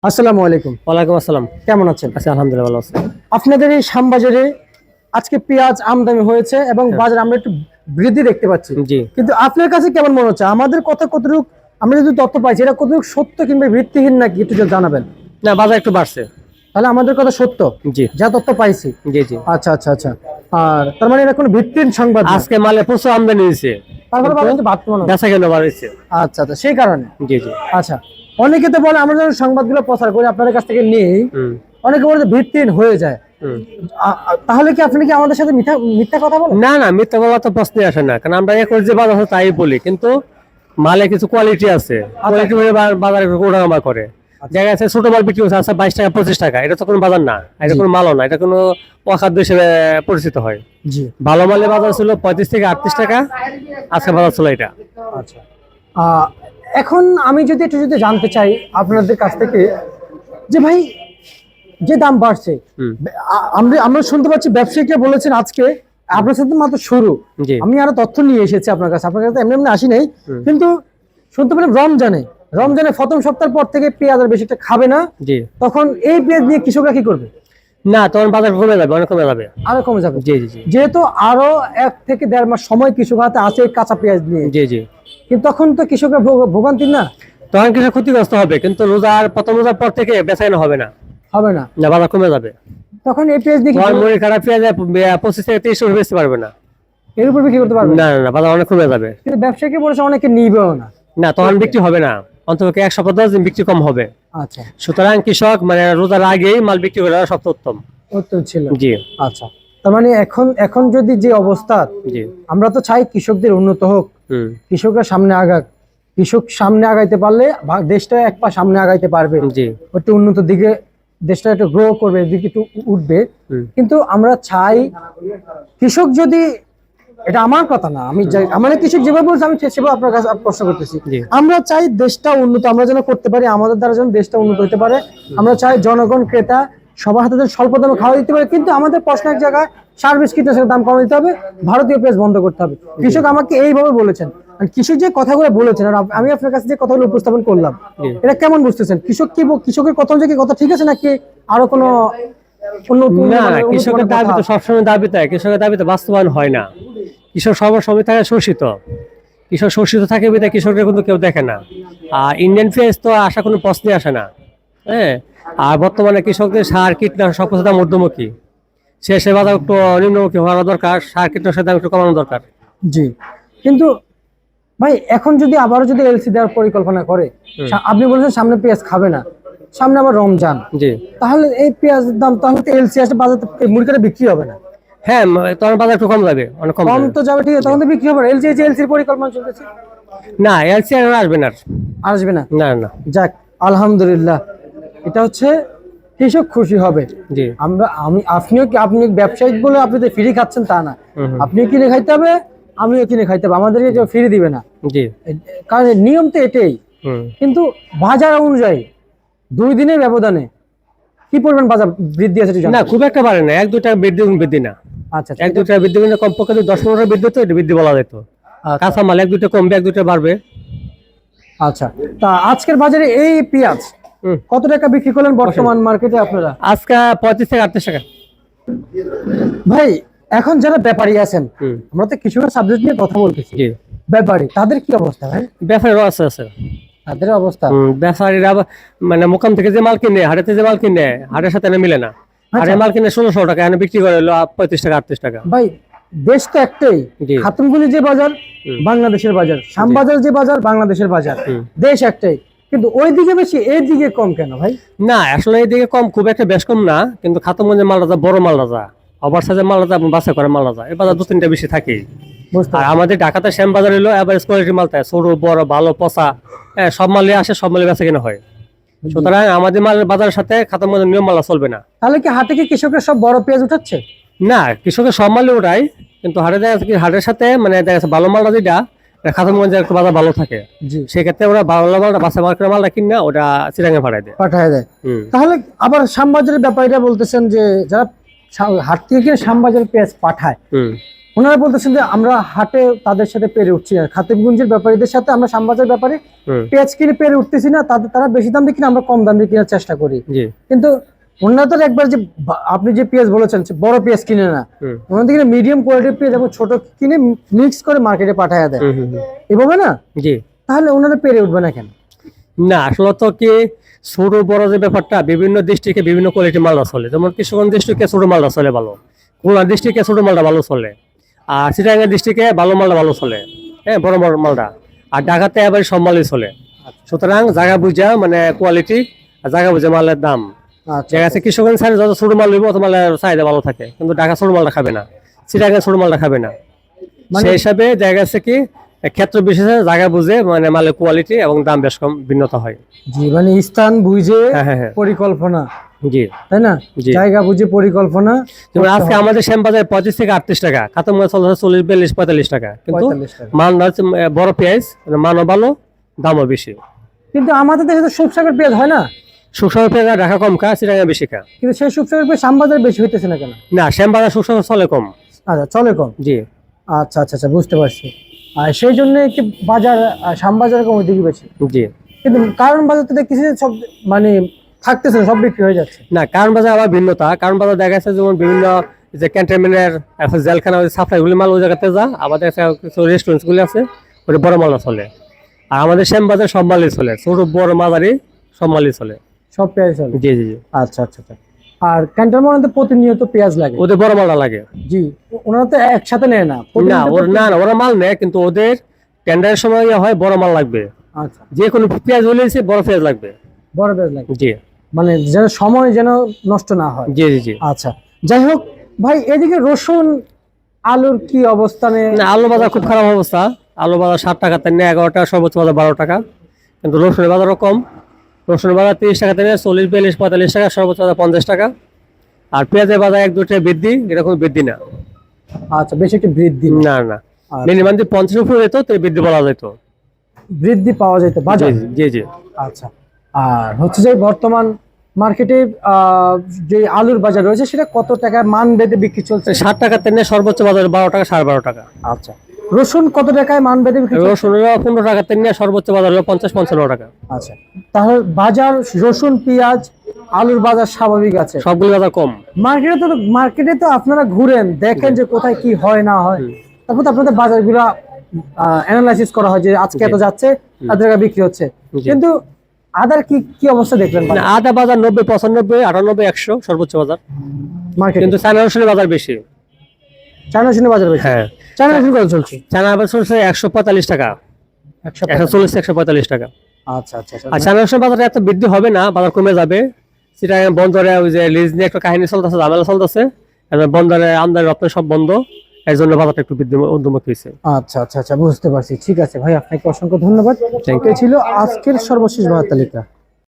আসসালামু আলাইকুম। ওয়ালাইকুম আসসালাম। কেমন আছেন? আচ্ছা, আলহামদুলিল্লাহ ভালো আছি। আপনাদের এই শ্যামবাজারে আজকে পেঁয়াজ আমদানি হয়েছে এবং বাজারে আমরা একটু বৃদ্ধি দেখতে পাচ্ছি। জি। কিন্তু আপনার কাছে কেমন মনে হচ্ছে? আমাদের কথা কতটুকু আমরা যদি তথ্য পাইছি এটা কতটুকু সত্য কিংবা ভিত্তিহীন নাকি একটু যদি জানাবেন। না, বাজার একটু বাড়ছে। তাহলে আমাদের কথা সত্য, জি যা তথ্য পাইছি। জি জি। আচ্ছা আচ্ছা আচ্ছা। আর তার মানে এটা কোনো ভিত্তিহীন সংবাদ না। আজকে মালে প্রচুর আমদানি হয়েছে, তারপরে বাবা একটু বাড়তে মনে হচ্ছে। বেচা কেন বাড়ছে। আচ্ছা আচ্ছা, সেই কারণে। জি জি। আচ্ছা, অনেকে তো বলে আমরা যখন সংবাদগুলো প্রচার করি আপনাদের কাছ থেকে নিয়ে অনেকে বলে যে ভিত্তিহীন হয়ে যায়। তাহলে কি আপনি কি আমাদের সাথে মিথ্যা মিথ্যা কথা বলেন? না না, মিথ্যা বলা তো প্রশ্নই আসে না, কারণ আমরা এখন যে বাজার আছে তাই বলি, কিন্তু মালে কিছু কোয়ালিটি আছে, কোয়ালিটি বাজারে ওঠানামা করে। জায়গা আছে ছোট মাল বিক্রি হচ্ছে, আছে 22 টাকা 25 টাকা, এটা তো কোনো বাজার না, এটা কোনো মালও না, এটা কোনো অখাদ্য হিসেবে পরিচিত হয়। জি। ভালো মালের বাজার ছিল 35 থেকে 38 টাকা, আজকে বাজার ছিল এটা। আচ্ছা, এখন আমি যদি একটু যদি জানতে চাই আপনাদের কাছ থেকে যে ভাই যে দাম বাড়ছে, আমরা শুনতে পাচ্ছি ব্যবসায়ীরা বলেছেন আজকে আপনার সাথে মাত্র শুরু। জি। আমি আরো তথ্য নিয়ে এসেছি আপনার কাছে এমনি এমনি আসি নাই, কিন্তু শুনতে পেলাম রমজানে প্রথম সপ্তাহ পর থেকে পেঁয়াজ আর বেশি একটা খাবে না। জি। তখন এই পেঁয়াজ নিয়ে কৃষকরা কি করবে? না, তখন বাজার কমে যাবে, অনেক কমে যাবে, আরো কমে যাবে। জি জি জি। যেহেতু আরো 1 থেকে 1.5 মাস সময় কৃষক হাতে আছে এই কাঁচা পেঁয়াজ নিয়ে। জি জি। কিন্তু তখন তো কৃষকরা ভোগান্তি না। তখন কিছু ক্ষতিগ্রস্ত হবে, কিন্তু প্রথম রোজার পর থেকে বেচাকেনা হবে না, হবে না, বাজার কমে যাবে। তখন এই পেঁয়াজ দিয়ে তোমার মুড়ি খারাপ পেঁয়াজ 25 থেকে 30 টাকা বেচতে পারবে না। এর উপর বিক্রি করতে পারবে না না না, বাজার অনেক কমে যাবে। কিন্তু ব্যবসায়ীকে বলেছে অনেকে নিবেও না। না, তখন বিক্রি হবে না, অন্তত 1 সপ্তাহ 10 দিন বিক্রি কম হবে। আচ্ছা, সুতরাং কৃষক মানে রোজার আগেই মাল বিক্রি করা সবচেয়ে উত্তম। উত্তর ছিল। জি। আচ্ছা, তার মানে এখন যদি যে অবস্থা, জি। আমরা তো চাই কৃষকদের উন্নত হোক, কৃষকরা সামনে আগাক। কৃষক সামনে আগাইতে পারলে দেশটা এক পা সামনে আগাইতে পারবে। জি। একটু উন্নত দিকে দেশটা একটু গ্রো করবে, এদিকে একটু উঠবে। কিন্তু আমরা চাই কৃষক যদি, এটা আমার কথা না, আমাদের কৃষক যেভাবে বলছে আমি সেভাবে আপনার কাছে প্রশ্ন করতেছি। আমরা চাই দেশটা উন্নত আমরা যেন করতে পারি, আমাদের দ্বারা যেন দেশটা উন্নত হতে পারে। আমরা চাই জনগণ ক্রেতা সবার হাতে স্বল্প দামে খাওয়া দিতে পারে, কিন্তু আমাদের প্রশ্ন এক জায়গায় সার্ভিস কীটনাশকের দাম কমা দিতে হবে, ভারতীয় পেঁয়াজ বন্ধ করতে হবে। কৃষক আমাকে এইভাবে বলেছেন, কৃষক যে কথাগুলো বলেছেন আর আমি আপনার কাছে যে কথাগুলো উপস্থাপন করলাম, এটা কেমন বুঝতেছেন? কৃষকের কথা অনুযায়ী কথা ঠিক আছে নাকি আরো কোনো না? কৃষকের দাবি তো সবসময় দাবি, তাই কৃষকের দাবি তো বাস্তবায়ন হয় না। কৃষক সবার সময় থাকে শোষিত, কৃষক শোষিত থাকে বিধায় কৃষকদের কিন্তু কেউ দেখে না। আর ইন্ডিয়ান পেঁয়াজ তো আসা কোনো প্রশ্নই আসে না। হ্যাঁ, আর বর্তমানে কৃষকদের সার কীটনাশক সব কিছু দাম ঊর্ধ্বমুখী, সে বাজার একটু নিম্নমুখী হওয়া দরকার, সার কীটনাশকের দাম একটু কমানো দরকার। জি, কিন্তু ভাই এখন যদি আবারও যদি এলসি দেওয়ার পরিকল্পনা করে, আপনি বলেছেন সামনে পেঁয়াজ খাবে না, সামনে আবার রমজান, জি, তাহলে এই পেঁয়াজের দাম তাহলে তো এলসি আসলে বাজারে মুড়িটা বিক্রি হবে না। হ্যাঁ, তখন বাজার একটু কম যাবে, অনেক কম তো যাবে, ঠিক আছে, তখন তো বিক্রি হবে না। এলসির পরিকল্পনা চলতেছে না, এলসি আসবে না, আসবে না। না না। যাক, আলহামদুলিল্লাহ, এটা হচ্ছে কৃষক খুশি হবে। জি। আপনি ব্যবসায়িক বলে আপনি তো ফ্রি খাচ্ছেন তা না, আপনি কিনে খাইতে হবে, আমিও কিনে খাইতে হবে, আমাদেরকে কেউ ফ্রি দিবে না। জি। কারণ নিয়ম তো এটাই। কিন্তু বাজার অনুযায়ী 2 দিনের ব্যবধানে কি পরিমাণ বাজার বৃদ্ধি আছে? না, খুব একটা বাড়ে না, 1-2 টাকা বৃদ্ধি না। আচ্ছা, 1-2 টাকা বৃদ্ধি মানে কমপক্ষে 10-15 টাকা বৃদ্ধি, তো এটা বৃদ্ধি বলা যেত। কাঁচা মাল 1-2 টাকা কমবে, 1-2 টাকা বাড়বে। আচ্ছা, তা আজকের বাজারে এই পেঁয়াজ কত টাকা বিক্রি করলেন বর্তমান মার্কেটে আপনারা? আজকে 35 থেকে 38 টাকা। ভাই, এখন যারা ব্যাপারী আছেন, আমরা তো কৃষকের সাবজেক্ট নিয়ে কথা বলতেছি, ব্যাপারী তাদের কি অবস্থা ভাই? ব্যাপারীরা আছে, তাদের অবস্থা, ব্যাপারীরা মানে মোকাম থেকে যে মাল কিনে, হাটেতে যে মাল কিনে, হাটের সাথে মিলে না। হাটে মাল কিনে 1600 টাকা, এনে বিক্রি করে 35 টাকা 38 টাকা। ভাই দেশ তো একটাই, খাতুনগঞ্জ যে বাজার বাংলাদেশের বাজার, শ্যামবাজার যে বাজার বাংলাদেশের বাজার, দেশ একটাই, কিন্তু ওইদিকে বেশি এইদিকে কম কেন ভাই? না, আসলে এইদিকে কম, খুব একটা বেশ কম না, কিন্তু খাতুনগঞ্জের মাল রাজা, বড় মাল রাজা, ওভার সাইজের মাল রাজা, বাছাই করে মাল রাজা, এই বাজার 2-3টা বেশি থাকেই। আর আমাদের ঢাকাতে শ্যাম বাজার হলো এভারেজ কোয়ালিটির মাল, তাই ছোট বড় ভালো পচা, হ্যাঁ, সব মালে আসে, সব মালে বেচা কেনা হয়। সুতরাং আমাদের মালের বাজারের সাথে খাতুনগঞ্জের নিয়ম মালা চলবে না। তাহলে কি হাটে কি কৃষকের সব বড় পেঁয়াজ উঠাচ্ছে? না, কৃষকের সব মালে ওঠায়, কিন্তু হাটে দেখা যাচ্ছে হাটের সাথে মানে দেখা যাচ্ছে ভালো মালটা যেটা খাতুনগঞ্জের একটু বাজার ভালো থাকে, সেক্ষেত্রে ওরা ভালো মালটা বাসা মার্কেটের মালটা কিনে ওটা চিরাঙে পাঠায় দেয়। তাহলে আবার শ্যামবাজারের ব্যাপারীরা বলতেছেন যে যারা হাট থেকে কিনে শ্যামবাজারের পেঁয়াজ পাঠায়, ওনারা বলতেছেন যে আমরা হাটে তাদের সাথে পেরে উঠছি না, খাতিবগঞ্জের ব্যাপারীদের সাথে আমরা শ্যামবাজার ব্যাপারে পেঁয়াজ কিনে পেরে উঠতেছি না, তারা বেশি দাম দিয়ে কিনে আমরা কম দাম দিয়ে কেনার চেষ্টা করি। জি কিন্তু ওনারা তো একবার যে আপনি যে পেঁয়াজ বলেছেন বড় পেঁয়াজ কিনে না, ওনাদের কিনে মিডিয়াম কোয়ালিটির পেঁয়াজ এবং ছোট কিনে মিক্স করে মার্কেটে পাঠায় দেয় এভাবে না। জি তাহলে ওনারা পেরে উঠবে না কেন? না আসলে তো কি ছোট বড় যে ব্যাপারটা বিভিন্ন ডিস্ট্রিক্টে বিভিন্ন কোয়ালিটির মালটা চলে, যেমন কিশোরগঞ্জ ডিস্ট্রিক্টে ছোট মালটা চলে ভালো, খুলনা ডিস্ট্রিক্টে ছোট মালটা ভালো চলে, আর চিটাগাং ডিস্ট্রিক্টে ভালো মালটা ভালো চলে, হ্যাঁ বড় বড় মালটা, আর ঢাকাতে এবার সব মালই চলে। সুতরাং জায়গা বুঝা মানে কোয়ালিটি আর জায়গা বুঝা মালের দাম। দেখা যাচ্ছে কিশোরগঞ্জ সাইডে যত ছোট মাল লইব অত মালের চাহিদা ভালো থাকে, কিন্তু ঢাকা ছোট মালটা খাবে না, চিটাগাং ছোট মালটা খাবে না। সেই হিসাবে দেখা যাচ্ছে কি ক্ষেত্র বিশেষে জায়গা বুঝে মানে মালের কোয়ালিটি এবং দাম বেশ কম ভিন্নতা হয়। জি মানে স্থান বুঝে হ্যাঁ। পরিকল্পনা, জি তাই না? জি। জায়গা বুঝে পরিকল্পনা। যেমন আজকে আমাদের শ্যামবাজারে 35 থেকে 38 টাকা, খাতম মাছ চলছে 40, 42, 45 টাকা, কিন্তু 45 টাকা। মান হচ্ছে বড় পেঁয়াজ মানও ভালো দামও বেশি। কিন্তু আমাদের দেশে তো সুপসাগর পেঁয়াজ হয় না, সুসাগর পেঁয়াজ ঢাকা কম খা, চিটাগাং বেশি খা। কিন্তু সেই সুপসাগর পেঁয়াজ শ্যামবাজারে বেশি হইতেছে না কেন? না শ্যামবাজার সুসাগর চলে কম। আচ্ছা চলে কম। জি আচ্ছা আচ্ছা আচ্ছা বুঝতে পারছি। আর সেই জন্য কি বাজার শ্যামবাজার কম দিকে বেশি, জি। কিন্তু কারণ বাজার তো দেখতেছি যে সব মানে থাকতেছে না, সব বিক্রি হয়ে যাচ্ছে। না কারণ বাজার আবার ভিন্নতা, কারণ বাজার দেখা যাচ্ছে যেমন বিভিন্ন যে ক্যান্টনমেন্টের জেলখানা সাপ্লাইগুলি মাল ওই জায়গাতে যা, আবার দেখা যাচ্ছে কিছু রেস্টুরেন্টসগুলি আছে ওটা বড় মালও চলে। আর আমাদের শ্যামবাজার সব মালই চলে, ছোট বড় মাঝারি সব মালই চলে। সব পেঁয়াজ চলে। জি জি জি। আচ্ছা আচ্ছা আচ্ছা। আর ক্যান্টনমেন্টে তো প্রতিনিয়ত পেঁয়াজ লাগে। ওদের বড় মালটা লাগে। জি ওনারা তো একসাথে নেয় না, না প্রতিনিয়ত না ওরা মাল নেয়, কিন্তু ওদের টেন্ডারের সময় হয় বড় মাল লাগবে, আচ্ছা যে কোনো পেঁয়াজ হলেছে বড় পেঁয়াজ লাগবে। বড় পেঁয়াজ লাগে, জি মানে যেন সময় যেন নষ্ট না হয়। জি জি জি। আচ্ছা যাই হোক ভাই, এদিকে রসুন আলুর কি অবস্থানে? না আলু বাজার খুব খারাপ অবস্থা, আলু বাজার 60 টাকা থেকে 11 টাকা, সর্বোচ্চ বাজার 12 টাকা, কিন্তু রসুনের বাজারও কম। রসুনের বাজার 30 টাকা থেকে 40, 42, 45 টাকা, সর্বোচ্চ বাজার 50 টাকা। আর পেঁয়াজের বাজার 1-2 টাকা বৃদ্ধি, এটা কোনো বৃদ্ধি না। আচ্ছা বেশ একটু বৃদ্ধি না না আচ্ছা। মিনিমাম যদি 50 উপরে যেত তো বৃদ্ধি বলা যেত। বৃদ্ধি পাওয়া যেত বাজার। জি জি জি। আচ্ছা আর হচ্ছে যে বর্তমান মার্কেটে যে আলুর বাজার রয়েছে সেটা কত টাকায় মান বেঁধে বিক্রি চলছে? 60 টাকা থেকে সর্বোচ্চ বাজার 12 টাকা, 12.5 টাকা। আচ্ছা রসুন কত টাকায় মান বেঁধে বিক্রি চলছে? রসুন 15 টাকা থেকে সর্বোচ্চ বাজার হলো 50-55 টাকা। আচ্ছা তাহলে বাজার রসুন পেঁয়াজ আলুর বাজার স্বাভাবিক আছে, সবগুলো বাজার কম। মার্কেটে তো আপনারা ঘুরেন দেখেন যে কোথায় কি হয় না হয়, তারপর তো আপনাদের বাজারগুলো অ্যানালাইসিস করা হয় যে আজকে এত যাচ্ছে এত টাকা বিক্রি হচ্ছে। কিন্তু আদার কি অবস্থা দেখলেন? মানে আদা বাজার 90, 95, 98, 100 সর্বোচ্চ বাজার মার্কেট, কিন্তু চায়না রসুনের বাজার বেশি। চায়না রসুনের বাজার বেশি? হ্যাঁ চায়না রসুন কত চলছে? চায়না বাজার চলছে 145 টাকা, 140। 145 টাকা। আচ্ছা আচ্ছা আচ্ছা। আর চায়না রসুনের বাজার এত বৃদ্ধি হবে না, বাজার কমে যাবে। সেটা বন্দরে ওই যে লিজ নিয়ে একটা কাহিনী চলতেছে, ঝামেলা চলতেছে, বন্দরে আমদানি রপ্তানি সব বন্ধ, এর জন্য বাজারটা একটু বৃদ্ধি ঊর্ধ্বমুখী হয়েছে। আচ্ছা আচ্ছা আচ্ছা বুঝতে পারছি। ঠিক আছে ভাই, আপনাকে অসংখ্য ধন্যবাদ। এই ছিল আজকের সর্বশেষ বাজার তালিকা।